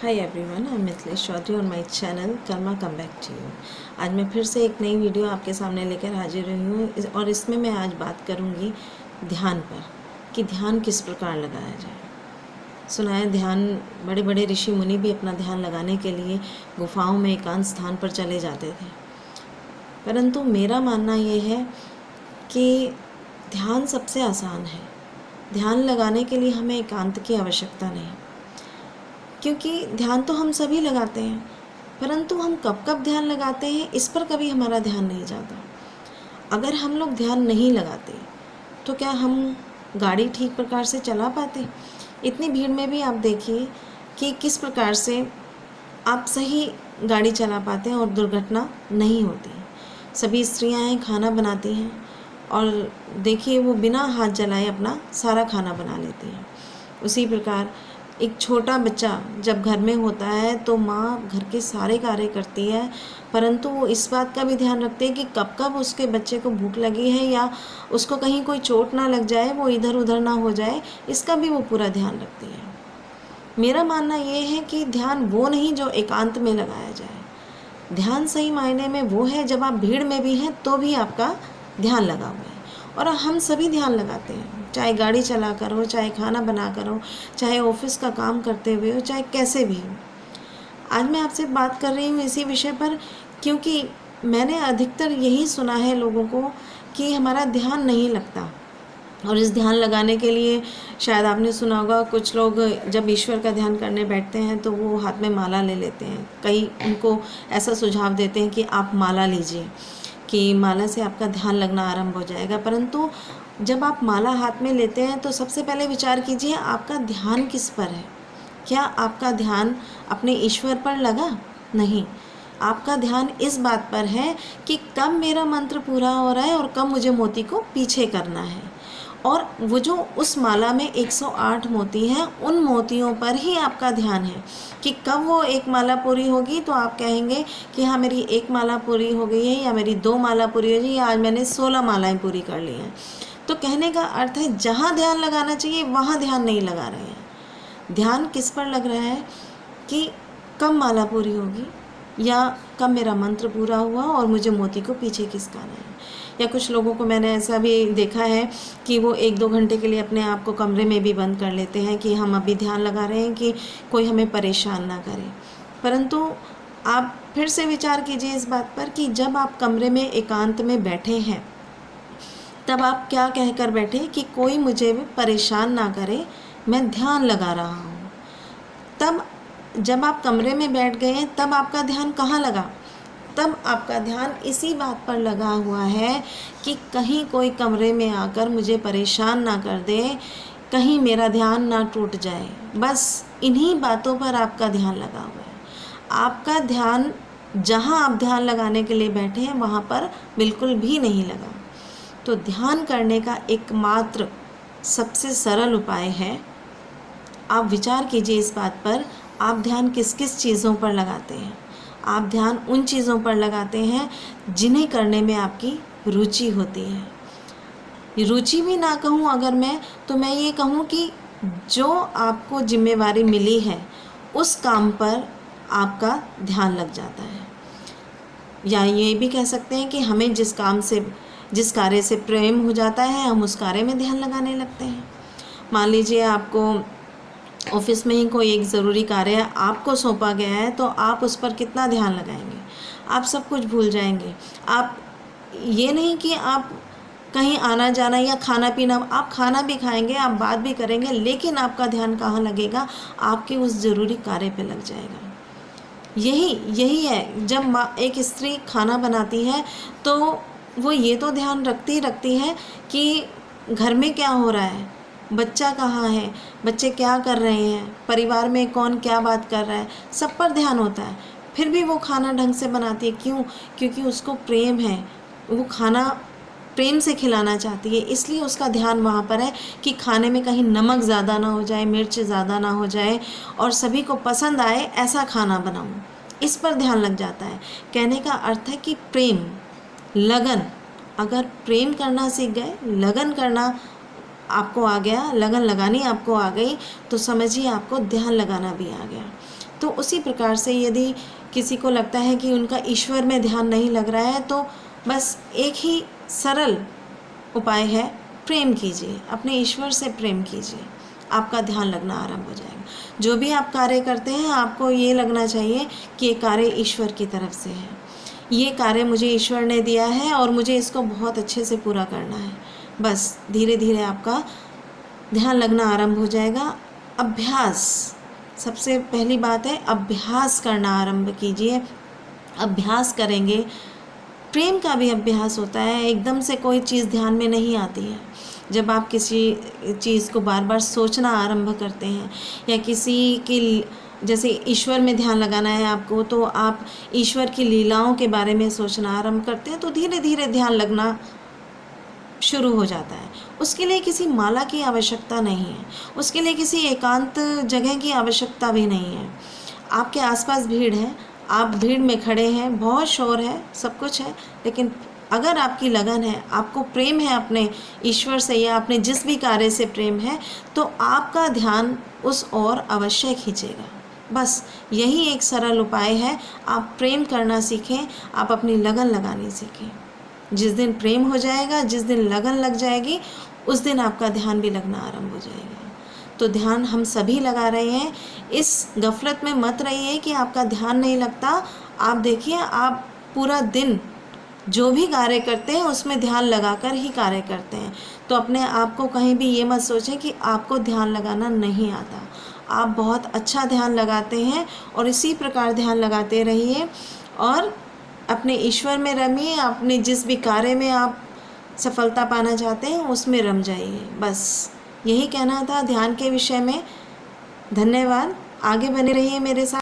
Hi everyone, I am Mithilesh Chaudhary on my channel karma come back to you. आज मैं फिर से एक नई वीडियो आपके सामने लेकर हाजिर रही हूँ और इसमें मैं आज बात करूँगी ध्यान पर कि ध्यान किस प्रकार लगाया जाए। सुना है ध्यान बड़े बड़े ऋषि मुनि भी अपना ध्यान लगाने के लिए गुफाओं में एकांत स्थान पर चले जाते थे, परंतु मेरा मानना ये है कि ध्यान सबसे आसान है। ध्यान लगाने के लिए हमें एकांत की आवश्यकता नहीं, क्योंकि ध्यान तो हम सभी लगाते हैं, परंतु हम कब कब ध्यान लगाते हैं इस पर कभी हमारा ध्यान नहीं जाता। अगर हम लोग ध्यान नहीं लगाते तो क्या हम गाड़ी ठीक प्रकार से चला पाते? इतनी भीड़ में भी आप देखिए कि किस प्रकार से आप सही गाड़ी चला पाते हैं और दुर्घटना नहीं होती। सभी स्त्रियां हैं, खाना बनाती हैं और देखिए वो बिना हाथ जलाए अपना सारा खाना बना लेती हैं। उसी प्रकार एक छोटा बच्चा जब घर में होता है तो माँ घर के सारे कार्य करती है, परंतु वो इस बात का भी ध्यान रखती है कि कब कब उसके बच्चे को भूख लगी है या उसको कहीं कोई चोट ना लग जाए, वो इधर उधर ना हो जाए, इसका भी वो पूरा ध्यान रखती है। मेरा मानना ये है कि ध्यान वो नहीं जो एकांत में लगाया जाए। ध्यान सही मायने में वो है जब आप भीड़ में भी हैं तो भी आपका ध्यान लगा हुआ है। और हम सभी ध्यान लगाते हैं, चाहे गाड़ी चला कर हो, चाहे खाना बना कर हो, चाहे ऑफिस का काम करते हुए हो, चाहे कैसे भी हो। आज मैं आपसे बात कर रही हूँ इसी विषय पर क्योंकि मैंने अधिकतर यही सुना है लोगों को कि हमारा ध्यान नहीं लगता। और इस ध्यान लगाने के लिए शायद आपने सुना होगा, कुछ लोग जब ईश्वर का ध्यान करने बैठते हैं तो वो हाथ में माला ले लेते हैं। कई उनको ऐसा सुझाव देते हैं कि आप माला लीजिए, कि माला से आपका ध्यान लगना आरंभ हो जाएगा। परंतु जब आप माला हाथ में लेते हैं तो सबसे पहले विचार कीजिए आपका ध्यान किस पर है। क्या आपका ध्यान अपने ईश्वर पर लगा? नहीं, आपका ध्यान इस बात पर है कि कब मेरा मंत्र पूरा हो रहा है और कब मुझे मोती को पीछे करना है। और वो जो उस माला में 108 मोती हैं, उन मोतियों पर ही आपका ध्यान है कि कब वो एक माला पूरी होगी तो आप कहेंगे कि हाँ मेरी एक माला पूरी हो गई है, या मेरी 2 माला पूरी हो गई, या आज मैंने 16 मालाएं पूरी कर ली हैं। तो कहने का अर्थ है जहाँ ध्यान लगाना चाहिए वहाँ ध्यान नहीं लगा रहे हैं। ध्यान किस पर लग रहा है कि कब माला पूरी होगी, या कब मेरा मंत्र पूरा हुआ और मुझे मोती को पीछे खिसकाना है। या कुछ लोगों को मैंने ऐसा भी देखा है कि वो 1-2 घंटे के लिए अपने आप को कमरे में भी बंद कर लेते हैं कि हम अभी ध्यान लगा रहे हैं कि कोई हमें परेशान ना करे। परंतु आप फिर से विचार कीजिए इस बात पर कि जब आप कमरे में एकांत में बैठे हैं तब आप क्या कहकर बैठे कि कोई मुझे परेशान ना करे, मैं ध्यान लगा रहा हूँ। तब जब आप कमरे में बैठ गए हैं तब आपका ध्यान कहाँ लगा? तब आपका ध्यान इसी बात पर लगा हुआ है कि कहीं कोई कमरे में आकर मुझे परेशान ना कर दे, कहीं मेरा ध्यान ना टूट जाए। बस इन्हीं बातों पर आपका ध्यान लगा हुआ है। आपका ध्यान जहाँ आप ध्यान लगाने के लिए बैठे हैं वहाँ पर बिल्कुल भी नहीं लगा। तो ध्यान करने का एकमात्र सबसे सरल उपाय है, आप विचार कीजिए इस बात पर, आप ध्यान किस किस चीज़ों पर लगाते हैं। आप ध्यान उन चीज़ों पर लगाते हैं जिन्हें करने में आपकी रुचि होती है। रुचि भी ना कहूँ अगर मैं, तो मैं ये कहूँ कि जो आपको जिम्मेवारी मिली है उस काम पर आपका ध्यान लग जाता है। या ये भी कह सकते हैं कि हमें जिस कार्य से प्रेम हो जाता है हम उस कार्य में ध्यान लगाने लगते हैं। मान लीजिए आपको ऑफिस में ही कोई एक ज़रूरी कार्य आपको सौंपा गया है, तो आप उस पर कितना ध्यान लगाएंगे? आप सब कुछ भूल जाएंगे। आप ये नहीं कि आप कहीं आना जाना या खाना पीना, आप खाना भी खाएंगे, आप बात भी करेंगे, लेकिन आपका ध्यान कहाँ लगेगा? आपके उस ज़रूरी कार्य पे लग जाएगा। यही है, जब एक स्त्री खाना बनाती है तो वो ये तो ध्यान रखती है कि घर में क्या हो रहा है, बच्चा कहाँ है, बच्चे क्या कर रहे हैं, परिवार में कौन क्या बात कर रहा है, सब पर ध्यान होता है। फिर भी वो खाना ढंग से बनाती है। क्यों? क्योंकि उसको प्रेम है, वो खाना प्रेम से खिलाना चाहती है, इसलिए उसका ध्यान वहाँ पर है कि खाने में कहीं नमक ज़्यादा ना हो जाए, मिर्च ज़्यादा ना हो जाए और सभी को पसंद आए ऐसा खाना बनाऊँ। इस पर ध्यान लग जाता है। कहने का अर्थ है कि प्रेम, लगन, अगर प्रेम करना सीख गए, लगन करना आपको आ गया, लगन लगानी आपको आ गई, तो समझिए आपको ध्यान लगाना भी आ गया। तो उसी प्रकार से यदि किसी को लगता है कि उनका ईश्वर में ध्यान नहीं लग रहा है, तो बस एक ही सरल उपाय है, प्रेम कीजिए, अपने ईश्वर से प्रेम कीजिए, आपका ध्यान लगना आरंभ हो जाएगा। जो भी आप कार्य करते हैं, आपको ये लगना चाहिए कि ये कार्य ईश्वर की तरफ से है, ये कार्य मुझे ईश्वर ने दिया है और मुझे इसको बहुत अच्छे से पूरा करना है। बस धीरे धीरे आपका ध्यान लगना आरंभ हो जाएगा। अभ्यास, सबसे पहली बात है, अभ्यास करना आरंभ कीजिए। अभ्यास करेंगे, प्रेम का भी अभ्यास होता है। एकदम से कोई चीज़ ध्यान में नहीं आती है। जब आप किसी चीज़ को बार बार सोचना आरंभ करते हैं, या किसी की, जैसे ईश्वर में ध्यान लगाना है आपको, तो आप ईश्वर की लीलाओं के बारे में सोचना आरंभ करते हैं, तो धीरे धीरे ध्यान लगना शुरू हो जाता है। उसके लिए किसी माला की आवश्यकता नहीं है, उसके लिए किसी एकांत जगह की आवश्यकता भी नहीं है। आपके आसपास भीड़ है, आप भीड़ में खड़े हैं, बहुत शोर है, सब कुछ है, लेकिन अगर आपकी लगन है, आपको प्रेम है अपने ईश्वर से, या अपने जिस भी कार्य से प्रेम है, तो आपका ध्यान उस ओर अवश्य खींचेगा। बस यही एक सरल उपाय है। आप प्रेम करना सीखें, आप अपनी लगन लगानी सीखें। जिस दिन प्रेम हो जाएगा, जिस दिन लगन लग जाएगी, उस दिन आपका ध्यान भी लगना आरंभ हो जाएगा। तो ध्यान हम सभी लगा रहे हैं। इस गफलत में मत रहिए कि आपका ध्यान नहीं लगता। आप देखिए, आप पूरा दिन जो भी कार्य करते हैं उसमें ध्यान लगाकर ही कार्य करते हैं। तो अपने आप को कहीं भी ये मत सोचें कि आपको ध्यान लगाना नहीं आता। आप बहुत अच्छा ध्यान लगाते हैं, और इसी प्रकार ध्यान लगाते रहिए और अपने ईश्वर में रमिए। अपने जिस भी कार्य में आप सफलता पाना चाहते हैं उसमें रम जाइए। बस यही कहना था ध्यान के विषय में। धन्यवाद। आगे बने रहिए मेरे साथ।